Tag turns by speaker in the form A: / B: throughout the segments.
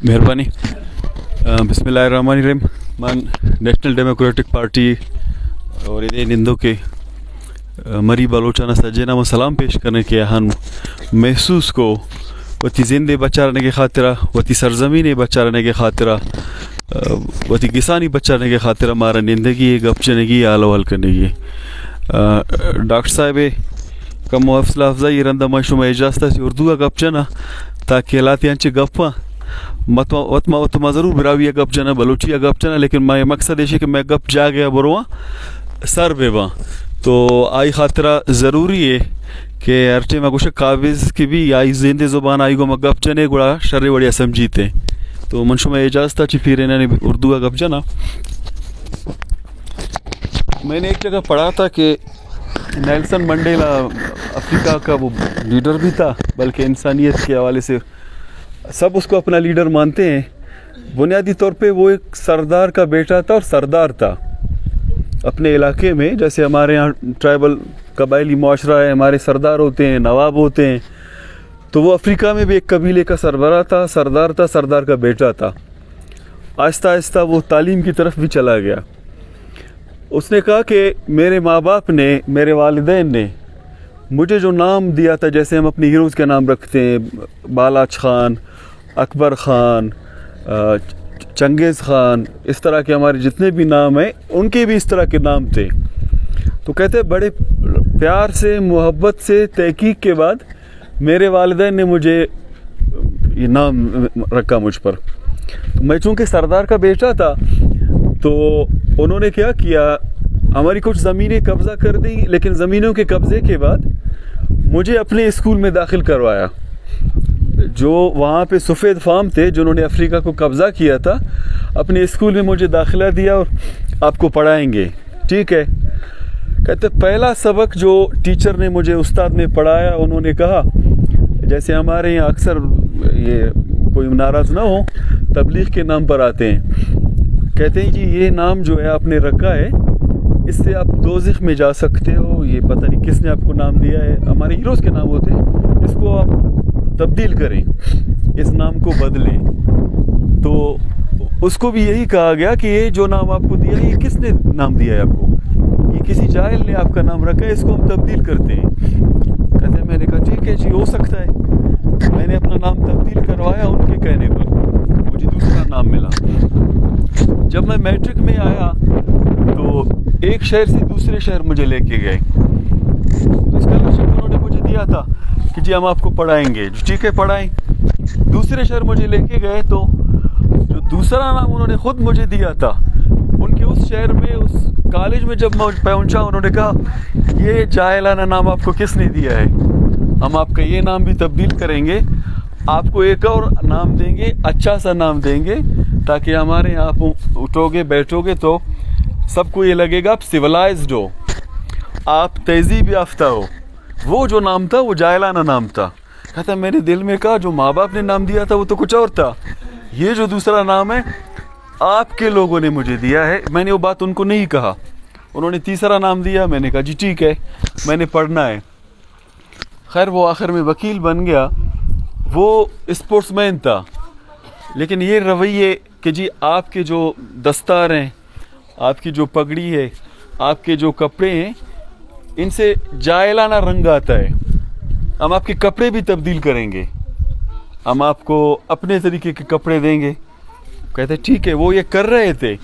A: مہربانی. بسم من نیشنل ڈیموکریٹک پارٹی اور نندو کے مری بلوچانہ سجینا میں سلام پیش کرنے کے اہم محسوس کو وتی زندے بچانے کے خاطرہ وتی سرزمین بچانے کے خاطرہ وتی کسانی بچانے کے خاطرہ ہمارا نندگی گپ چنگی آلو حل کرنے کی ڈاکٹر صاحب کم حوصلہ افزائی رندہ مشروع اجازت سے اردو کا گپ چنا تاکہ حالاتیاں چے گپاں متما ضرور براوی گپ جنا بلوچی گپ جنا لیکن میں مقصد ہے کہ میں گپ جا گیا برواں سر بے باں تو آئی خاطرہ ضروری ہے کہ ارچے میں کچھ قابض کی بھی آئی زندے زبان آئی گو میں گپ جنے گڑا شر وڑیا سمجھیتے تو منشو میں اجازت چی پھر انہوں نے اردو کا گپ جنا. میں نے ایک جگہ پڑھا تھا کہ نیلسن منڈیلا افریقہ کا وہ لیڈر بھی تھا بلکہ انسانیت کے حوالے سے سب اس کو اپنا لیڈر مانتے ہیں. بنیادی طور پہ وہ ایک سردار کا بیٹا تھا اور سردار تھا اپنے علاقے میں. جیسے ہمارے یہاں ٹرائبل قبائلی معاشرہ ہے, ہمارے سردار ہوتے ہیں, نواب ہوتے ہیں, تو وہ افریقہ میں بھی ایک قبیلے کا سربراہ تھا, سردار کا بیٹا تھا. آہستہ آہستہ وہ تعلیم کی طرف بھی چلا گیا. اس نے کہا کہ میرے ماں باپ نے, میرے والدین نے مجھے جو نام دیا تھا, جیسے ہم اپنے ہیروز کے نام رکھتے ہیں, بالاچ خان, اکبر خان, چنگیز خان, اس طرح کے ہمارے جتنے بھی نام ہیں ان کے بھی اس طرح کے نام تھے. تو کہتے بڑے پیار سے, محبت سے, تحقیق کے بعد میرے والدین نے مجھے یہ نام رکھا مجھ پر. میں چونکہ سردار کا بیٹا تھا تو انہوں نے کیا کیا, ہماری کچھ زمینیں قبضہ کر دی, لیکن زمینوں کے قبضے کے بعد مجھے اپنے اسکول میں داخل کروایا. جو وہاں پہ سفید فام تھے جنہوں نے افریقہ کو قبضہ کیا تھا, اپنے اسکول میں مجھے داخلہ دیا اور آپ کو پڑھائیں گے, ٹھیک ہے. کہتے پہلا سبق جو ٹیچر نے مجھے, استاد نے پڑھایا, انہوں نے کہا, جیسے ہمارے یہاں اکثر یہ کوئی ناراض نہ ہو تبلیغ کے نام پر آتے ہیں, کہتے ہیں جی یہ نام جو ہے آپ نے رکھا ہے اس سے آپ دوزخ میں جا سکتے ہو, یہ پتہ نہیں کس نے آپ کو نام دیا ہے, ہمارے ہیروز کے نام ہوتے ہیں, اس کو آپ تبدیل کریں, اس نام کو بدلیں. تو اس کو بھی یہی کہا گیا کہ یہ جو نام آپ کو دیا ہے یہ کس نے نام دیا ہے آپ کو, یہ کسی جاہل نے آپ کا نام رکھا ہے, اس کو ہم تبدیل کرتے ہیں. کہتے ہیں میں نے کہا ٹھیک ہے جی ہو سکتا ہے. میں نے اپنا نام تبدیل کروایا ان کے کہنے پر, مجھے دوسرا نام ملا. جب میں میٹرک میں آیا تو ایک شہر سے دوسرے شہر مجھے لے کے گئے. اسکالرشپ انہوں نے مجھے دیا تھا کہ جی ہم آپ کو پڑھائیں گے, ٹھیک ہے پڑھائیں. دوسرے شہر مجھے لے کے گئے تو جو دوسرا نام انہوں نے خود مجھے دیا تھا, ان کے اس شہر میں اس کالج میں جب میں پہنچا انہوں نے کہا یہ جاہلانہ نام آپ کو کس نے دیا ہے, ہم آپ کا یہ نام بھی تبدیل کریں گے, آپ کو ایک اور نام دیں گے, اچھا سا نام دیں گے, تاکہ ہمارے یہاں آپ اٹھو گے بیٹھو گے تو سب کو یہ لگے گا آپ سویلائزڈ ہو, آپ تہذیب یافتہ ہو. وہ جو نام تھا وہ جاہلانہ نام تھا. کہتا میں نے دل میں کہا جو ماں باپ نے نام دیا تھا وہ تو کچھ اور تھا, یہ جو دوسرا نام ہے آپ کے لوگوں نے مجھے دیا ہے. میں نے وہ بات ان کو نہیں کہا, انہوں نے تیسرا نام دیا, میں نے کہا جی ٹھیک ہے میں نے پڑھنا ہے. خیر وہ آخر میں وکیل بن گیا. وہ اسپورٹس مین تھا, لیکن یہ رویے کہ جی آپ کے جو دستار ہیں, آپ کی جو پگڑی ہے, آپ کے جو کپڑے ہیں, ان سے جاہلانہ رنگ آتا ہے, ہم آپ کے کپڑے بھی تبدیل کریں گے, ہم آپ کو اپنے طریقے کے کپڑے دیں گے. کہتے ٹھیک ہے. وہ یہ کر رہے تھے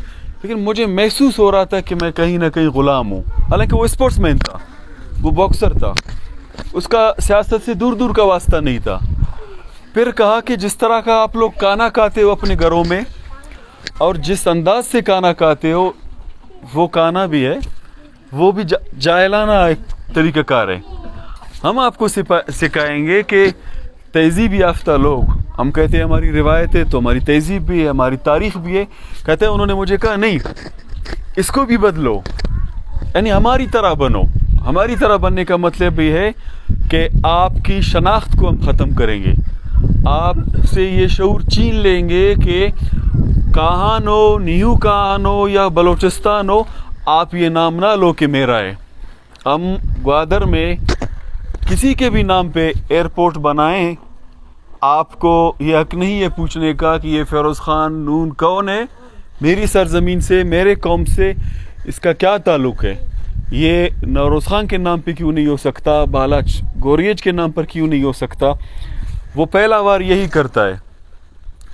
A: لیکن مجھے محسوس ہو رہا تھا کہ میں کہیں نہ کہیں غلام ہوں. حالانکہ وہ اسپورٹس مین تھا, وہ باکسر تھا, اس کا سیاست سے دور کا واسطہ نہیں تھا. پھر کہا کہ جس طرح کا آپ لوگ کھانا کھاتے ہو اپنے گھروں میں اور جس انداز سے کھانا کھاتے ہو وہ کھانا بھی ہے, وہ بھی جاہلانہ ایک طریقہ کار ہے. ہم آپ کو سکھائیں گے کہ تہذیب یافتہ لوگ, ہم کہتے ہیں ہماری روایت ہے تو ہماری تہذیب بھی ہے, ہماری تاریخ بھی ہے. کہتے ہیں انہوں نے مجھے کہا نہیں اس کو بھی بدلو, یعنی ہماری طرح بنو. ہماری طرح بننے کا مطلب یہ ہے کہ آپ کی شناخت کو ہم ختم کریں گے, آپ سے یہ شعور چھین لیں گے کہ کہان ہو, نیو کہان ہو یا بلوچستان ہو, آپ یہ نام نہ لو کہ میرا ہے. ہم گوادر میں کسی کے بھی نام پہ ایئرپورٹ بنائیں, آپ کو یہ حق نہیں ہے پوچھنے کا کہ یہ فیروز خان نون کون ہے, میری سرزمین سے, میرے قوم سے اس کا کیا تعلق ہے, یہ نوروز خان کے نام پہ کیوں نہیں ہو سکتا, بالاچ گوریج کے نام پر کیوں نہیں ہو سکتا. وہ پہلا بار یہی کرتا ہے.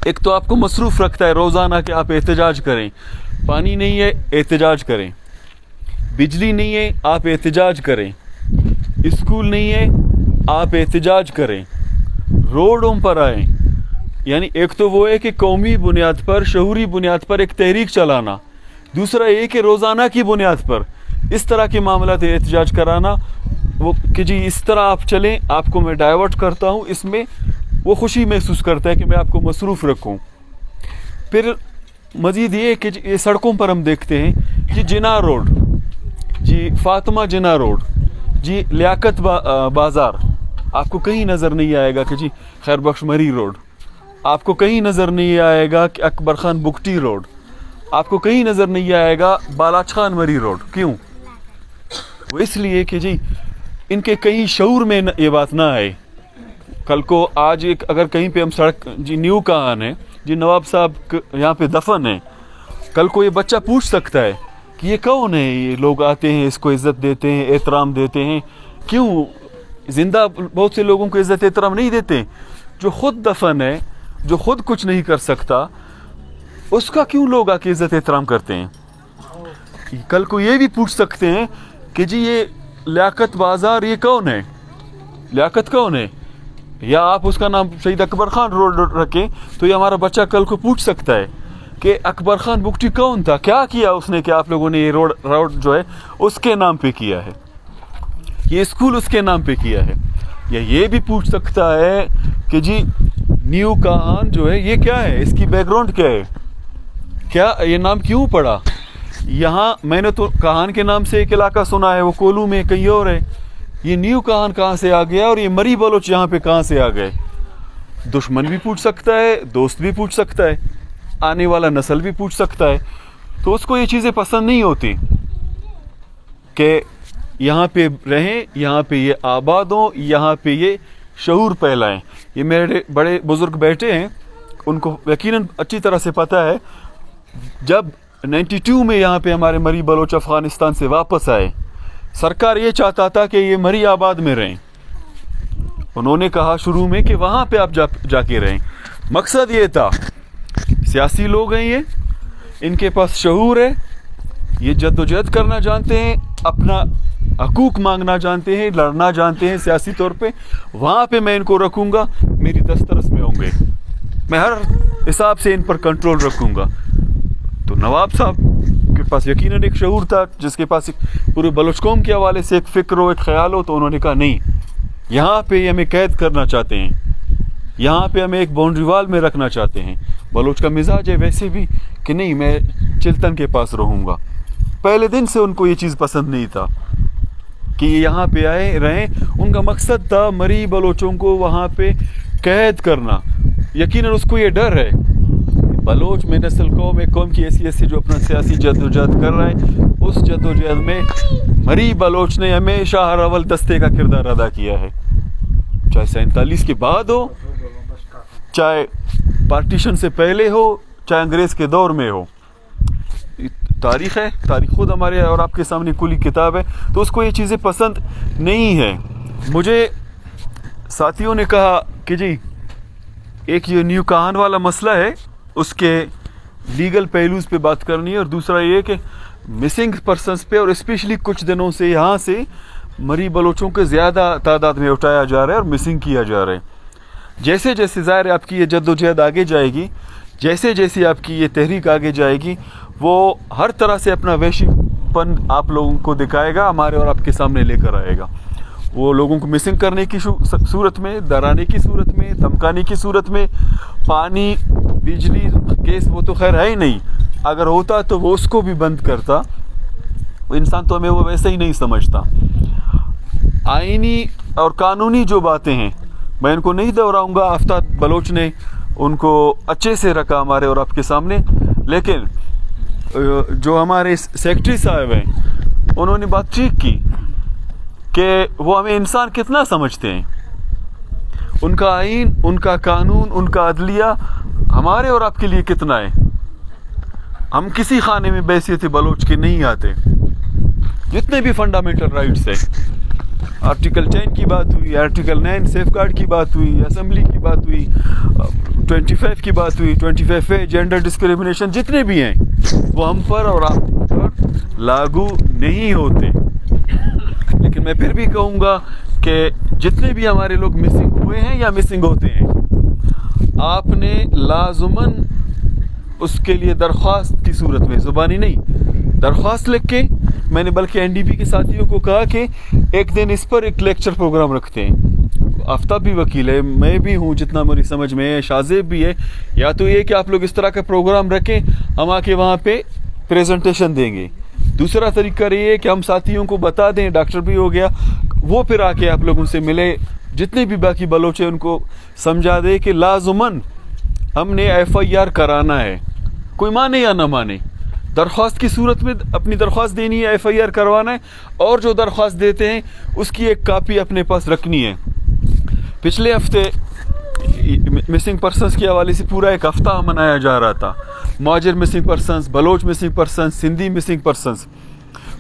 A: ایک تو آپ کو مصروف رکھتا ہے روزانہ کہ آپ احتجاج کریں, پانی نہیں ہے احتجاج کریں, بجلی نہیں ہے آپ احتجاج کریں, اسکول نہیں ہے آپ احتجاج کریں, روڈوں پر آئیں. یعنی ایک تو وہ ہے کہ قومی بنیاد پر, شعوری بنیاد پر ایک تحریک چلانا, دوسرا یہ کہ روزانہ کی بنیاد پر اس طرح کے معاملات احتجاج کرانا, وہ کہ جی اس طرح آپ چلیں, آپ کو میں ڈائیورٹ کرتا ہوں. اس میں وہ خوشی محسوس کرتا ہے کہ میں آپ کو مصروف رکھوں. پھر مزید یہ کہ یہ سڑکوں پر ہم دیکھتے ہیں جی جناح روڈ, جی فاطمہ جناح روڈ, جی لیاقت بازار, آپ کو کہیں نظر نہیں آئے گا کہ جی خیر بخش مری روڈ, آپ کو کہیں نظر نہیں آئے گا کہ اکبر خان بگٹی روڈ, آپ کو کہیں نظر نہیں آئے گا بالاچ خان مری روڈ. کیوں؟ وہ اس لیے کہ جی ان کے کہیں شعور میں یہ بات نہ آئے. کل کو آج ایک اگر کہیں پہ ہم سڑک, جی نیو کہان ہے, جی نواب صاحب یہاں پہ دفن ہے, کل کو یہ بچہ پوچھ سکتا ہے کہ یہ کون ہے, یہ لوگ آتے ہیں اس کو عزت دیتے ہیں, احترام دیتے ہیں. کیوں زندہ بہت سے لوگوں کو عزت احترام نہیں دیتے؟ جو خود دفن ہے, جو خود کچھ نہیں کر سکتا, اس کا کیوں لوگ آ کے عزت احترام کرتے ہیں؟ کل کو یہ بھی پوچھ سکتے ہیں کہ جی یہ لیاقت بازار یہ کون ہے, لیاقت کون ہے, یا آپ اس کا نام شہید اکبر خان روڈ رکھیں تو یہ ہمارا بچہ کل کو پوچھ سکتا ہے کہ اکبر خان بگٹی کون تھا, کیا کیا اس نے کہ آپ لوگوں نے یہ روڈ جو ہے اس کے نام پہ کیا ہے, یہ اسکول اس کے نام پہ کیا ہے. یا یہ بھی پوچھ سکتا ہے کہ جی نیو کہان جو ہے یہ کیا ہے, اس کی بیک گراؤنڈ کیا ہے, کیا یہ نام کیوں پڑا. یہاں میں نے تو کہان کے نام سے ایک علاقہ سنا ہے, وہ کولو میں کہیں اور ہے. یہ نیو کہان کہاں سے آ گیا, اور یہ مری بلوچ یہاں پہ کہاں سے آ گئے؟ دشمن بھی پوچھ سکتا ہے, دوست بھی پوچھ سکتا ہے, آنے والا نسل بھی پوچھ سکتا ہے. تو اس کو یہ چیزیں پسند نہیں ہوتی کہ یہاں پہ رہیں, یہاں پہ یہ آباد ہوں, یہاں پہ یہ شعور پھیلائیں. یہ میرے بڑے بزرگ بیٹھے ہیں, ان کو یقیناً اچھی طرح سے پتہ ہے جب 92 میں یہاں پہ ہمارے مری بلوچ افغانستان سے واپس آئے, سرکار یہ چاہتا تھا کہ یہ مری آباد میں رہیں. انہوں نے کہا شروع میں کہ وہاں پہ آپ جا کے رہیں. مقصد یہ تھا, سیاسی لوگ ہیں یہ, ان کے پاس شعور ہے, یہ جد و جہد کرنا جانتے ہیں, اپنا حقوق مانگنا جانتے ہیں, لڑنا جانتے ہیں سیاسی طور پہ. وہاں پہ میں ان کو رکھوں گا, میری دسترس میں ہوں گے, میں ہر حساب سے ان پر کنٹرول رکھوں گا. تو نواب صاحب کے پاس یقیناً ایک شعور تھا, جس کے پاس پورے بلوچ قوم کے حوالے سے ایک فکر ہو, ایک خیال ہو. تو انہوں نے کہا نہیں, یہاں پہ ہمیں قید کرنا چاہتے ہیں, یہاں پہ ہمیں ایک باؤنڈری وال میں رکھنا چاہتے ہیں. بلوچ کا مزاج ہے ویسے بھی کہ نہیں میں چلتن کے پاس رہوں گا. پہلے دن سے ان کو یہ چیز پسند نہیں تھا کہ یہاں پہ آئے رہیں. ان کا مقصد تھا مری بلوچوں کو وہاں پہ قید کرنا. یقیناً اس کو یہ ڈر ہے, بلوچ میں نسل قوم, ایک قوم کی حیثیت سے جو اپنا سیاسی جد و جہد کر رہا ہے, اس جد و جہد میں مری بلوچ نے ہمیشہ ہر اول دستے کا کردار ادا کیا ہے, چاہے 47 کے بعد ہو, چاہے پارٹیشن سے پہلے ہو, چاہے انگریز کے دور میں ہو. تاریخ ہے, تاریخ خود ہمارے اور آپ کے سامنے کھلی کتاب ہے. تو اس کو یہ چیزیں پسند نہیں ہے. مجھے ساتھیوں نے کہا کہ جی ایک یہ نیو کہان والا مسئلہ ہے, اس کے لیگل پہلوز پہ بات کرنی ہے, اور دوسرا یہ کہ مسنگ پرسنز پہ, اور اسپیشلی کچھ دنوں سے یہاں سے مری بلوچوں کے زیادہ تعداد میں اٹھایا جا رہا ہے اور مسنگ کیا جا رہا ہے. جیسے جیسے ظاہر ہے آپ کی یہ جد و جہد آگے جائے گی, جیسے جیسے آپ کی یہ تحریک آگے جائے گی, وہ ہر طرح سے اپنا وحشی پن آپ لوگوں کو دکھائے گا, ہمارے اور آپ کے سامنے لے کر آئے گا. وہ لوگوں کو مسنگ کرنے کی صورت میں, ڈرانے کی صورت میں, دھمکانے کی صورت میں. پانی, بجلی, گیس وہ تو خیر ہے ہی نہیں, اگر ہوتا تو وہ اس کو بھی بند کرتا. وہ انسان تو ہمیں وہ ویسے ہی نہیں سمجھتا. آئینی اور قانونی جو باتیں ہیں میں ان کو نہیں دہراؤں گا, آفتاب بلوچ نے ان کو اچھے سے رکھا ہمارے اور آپ کے سامنے. لیکن جو ہمارے سیکرٹری صاحب ہیں انہوں نے بات ٹھیک کی کہ وہ ہمیں انسان کتنا سمجھتے ہیں. ان کا آئین, ان کا قانون, ان کا عدلیہ ہمارے اور آپ کے لیے کتنا ہے. ہم کسی خانے میں بحیثیت بلوچ کے نہیں آتے. جتنے بھی فنڈامنٹل رائٹس ہیں, آرٹیکل 10 کی بات ہوئی, آرٹیکل 9 سیف گارڈ کی بات ہوئی, اسمبلی کی بات ہوئی, 25 کی بات ہوئی, 25A جینڈر ڈسکریمنیشن, جتنے بھی ہیں وہ ہم پر اور آپ پر لاگو نہیں ہوتے. لیکن میں پھر بھی کہوں گا کہ جتنے بھی ہمارے لوگ مسنگ ہوئے ہیں یا مسنگ ہوتے ہیں, آپ نے لازماً اس کے لیے درخواست کی صورت میں, زبانی نہیں, درخواست لکھ کے, میں نے بلکہ NDP کے ساتھیوں کو کہا کہ ایک دن اس پر ایک لیکچر پروگرام رکھتے ہیں. آفتاب بھی وکیل ہے, میں بھی ہوں جتنا میری سمجھ میں ہے, شازیب بھی ہے. یا تو یہ کہ آپ لوگ اس طرح کا پروگرام رکھیں, ہم آ کے وہاں پہ پریزنٹیشن دیں گے. دوسرا طریقہ یہ ہے کہ ہم ساتھیوں کو بتا دیں, ڈاکٹر بھی ہو گیا, وہ پھر آ کے آپ لوگوں سے ملے, جتنے بھی باقی بلوچ ہیں ان کو سمجھا دے کہ لازماً ہم نے FIR کرانا ہے, کوئی مانے یا نہ مانے. درخواست کی صورت میں اپنی درخواست دینی ہے, FIR کروانا ہے, اور جو درخواست دیتے ہیں اس کی ایک کاپی اپنے پاس رکھنی ہے. پچھلے ہفتے مسنگ پرسنس کے حوالے سے پورا ایک ہفتہ منایا جا رہا تھا, Mohajir missing persons, Baloch missing persons, Sindhi missing persons.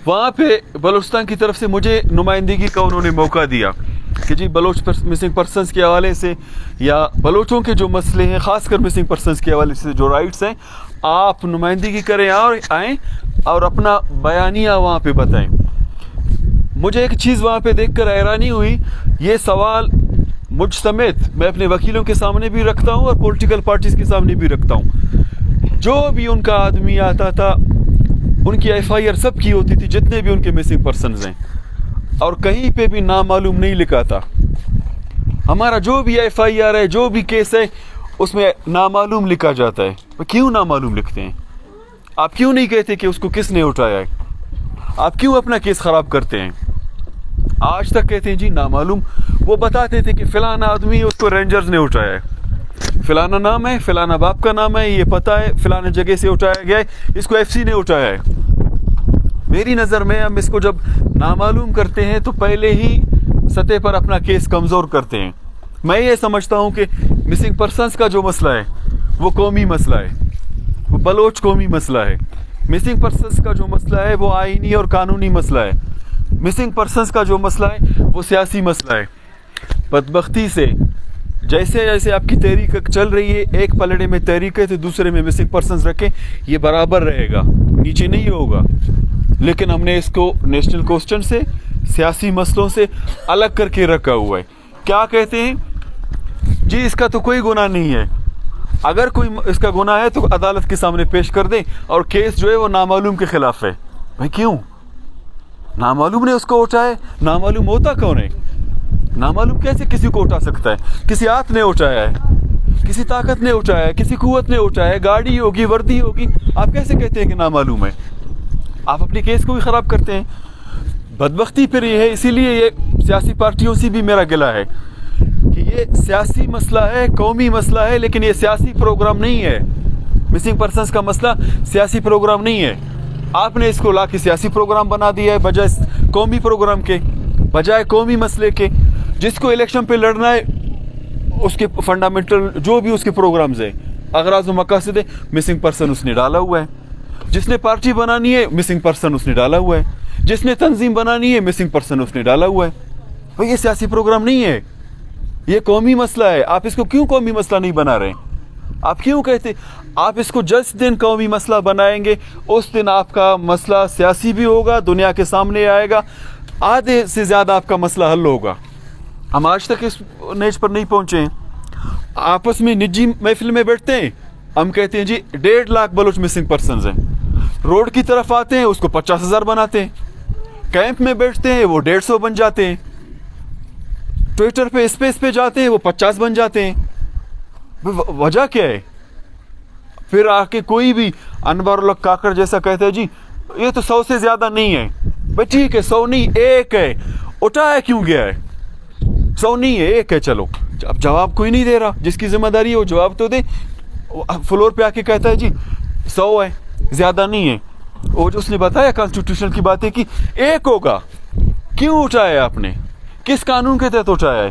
A: وہاں پہ بلوچستان کی طرف سے مجھے نمائندگی کا انہوں نے موقع دیا کہ جی بلوچ مسنگ پرسنس کے حوالے سے یا بلوچوں کے جو مسئلے ہیں, خاص کر مسنگ پرسنس کے حوالے سے جو رائٹس ہیں, آپ نمائندگی کریں اور آئیں اور اپنا بیانیہ وہاں پہ بتائیں. مجھے ایک چیز وہاں پہ دیکھ کر حیرانی ہوئی, یہ سوال مجھ سمیت میں اپنے وکیلوں کے سامنے بھی رکھتا ہوں اور پولیٹیکل پارٹیز کے سامنے بھی رکھتا ہوں. جو بھی ان کا آدمی آتا تھا ان کی FIR سب کی ہوتی تھی, جتنے بھی ان کے مسنگ پرسنز ہیں, اور کہیں پہ بھی نامعلوم نہیں لکھا تھا. ہمارا جو بھی FIR ہے, جو بھی کیس ہے, اس میں نامعلوم لکھا جاتا ہے. کیوں نامعلوم لکھتے ہیں؟ آپ کیوں نہیں کہتے کہ اس کو کس نے اٹھایا ہے؟ آپ کیوں اپنا کیس خراب کرتے ہیں؟ آج تک کہتے ہیں جی نامعلوم. وہ بتاتے تھے کہ فلانا آدمی اس کو رینجرز نے اٹھایا ہے, فلانا نام ہے, فلانا باپ کا نام ہے, یہ پتہ ہے, فلانا جگہ سے اٹھایا گیا ہے, اس کو FC نے اٹھایا ہے. میری نظر میں ہم اس کو جب نامعلوم کرتے ہیں تو پہلے ہی سطح پر اپنا کیس کمزور کرتے ہیں. میں یہ سمجھتا ہوں کہ مسنگ پرسنس کا جو مسئلہ ہے وہ قومی مسئلہ ہے, وہ بلوچ قومی مسئلہ ہے. مسنگ پرسنس کا جو مسئلہ ہے وہ آئینی اور قانونی مسئلہ ہے. مسنگ پرسنس کا جو مسئلہ ہے وہ سیاسی مسئلہ ہے. بدبختی سے جیسے جیسے آپ کی تحریک چل رہی ہے, ایک پلڑے میں تحریک ہے تو دوسرے میں مسنگ پرسنس رکھیں, یہ برابر رہے گا, نیچے نہیں ہوگا. لیکن ہم نے اس کو نیشنل کوسچن سے, سیاسی مسئلوں سے الگ کر کے رکھا ہوا ہے. کیا کہتے ہیں جی اس کا تو کوئی گناہ نہیں ہے, اگر کوئی اس کا گناہ ہے تو عدالت کے سامنے پیش کر دیں, اور کیس جو ہے وہ نامعلوم کے خلاف ہے. بھائی کیوں؟ نامعلوم نے اس کو اٹھایا ہے. نامعلوم ہوتا کون ہے؟ نامعلوم کیسے کسی کو اٹھا سکتا ہے؟ کسی ہاتھ نے اٹھایا ہے, کسی طاقت نے اٹھایا ہے, کسی قوت نے اٹھایا ہے, گاڑی ہوگی, وردی ہوگی, آپ کیسے کہتے ہیں کہ نامعلوم ہے؟ آپ اپنی کیس کو بھی خراب کرتے ہیں. بدبختی پھر یہ ہے, اسی لیے یہ سیاسی پارٹیوں سے بھی میرا گلہ ہے کہ یہ سیاسی مسئلہ ہے, قومی مسئلہ ہے, لیکن یہ سیاسی پروگرام نہیں ہے. مسنگ پرسنس کا مسئلہ سیاسی پروگرام نہیں ہے. آپ نے اس کو لا کے سیاسی پروگرام بنا دیا ہے بجائے قومی پروگرام کے, بجائے قومی مسئلے کے. جس کو الیکشن پہ لڑنا ہے اس کے فنڈامنٹل جو بھی اس کے پروگرامز ہیں, اغراض و مقاصد ہے, مسنگ پرسن اس نے ڈالا ہوا ہے. جس نے پارٹی بنانی ہے مسنگ پرسن اس نے ڈالا ہوا ہے. جس نے تنظیم بنانی ہے مسنگ پرسن اس نے ڈالا ہوا ہے. بھائی یہ سیاسی پروگرام نہیں ہے, یہ قومی مسئلہ ہے. آپ اس کو کیوں قومی مسئلہ نہیں بنا رہے ہیں؟ آپ کیوں کہتے آپ اس کو جس دن قومی مسئلہ بنائیں گے اس دن آپ کا مسئلہ سیاسی بھی ہوگا, دنیا کے سامنے آئے گا, آدھے سے زیادہ آپ کا مسئلہ حل ہوگا. ہم آج تک اس نیچ پر نہیں پہنچے ہیں. آپس میں نجی محفل میں بیٹھتے ہیں, ہم کہتے ہیں جی 1.5 لاکھ بلوچ مسنگ پرسنز ہیں. روڈ کی طرف آتے ہیں اس کو 50,000 بناتے ہیں. کیمپ میں بیٹھتے ہیں وہ 150 بن جاتے ہیں. ٹویٹر پہ اسپیس پہ جاتے ہیں وہ 50 بن جاتے ہیں. وجہ کیا ہے؟ پھر آ کے کوئی بھی انور الحق کاکڑ جیسا کہتا ہے جی یہ تو 100 سے زیادہ نہیں ہے. بھائی ٹھیک ہے 100 نہیں 1 ہے, اٹھایا کیوں گیا ہے؟ 100 نہیں ہے 1 ہے. چلو اب جواب کوئی نہیں دے رہا, جس کی ذمہ داری ہے وہ جواب تو دے. فلور پہ آ کے کہتا ہے جی 100 ہے, زیادہ نہیں ہے. وہ جو اس نے بتایا کانسٹیٹیوشن کی باتیں کی, 1 ہوگا. کیوں اٹھایا آپ نے؟ کس قانون کے تحت اٹھایا ہے؟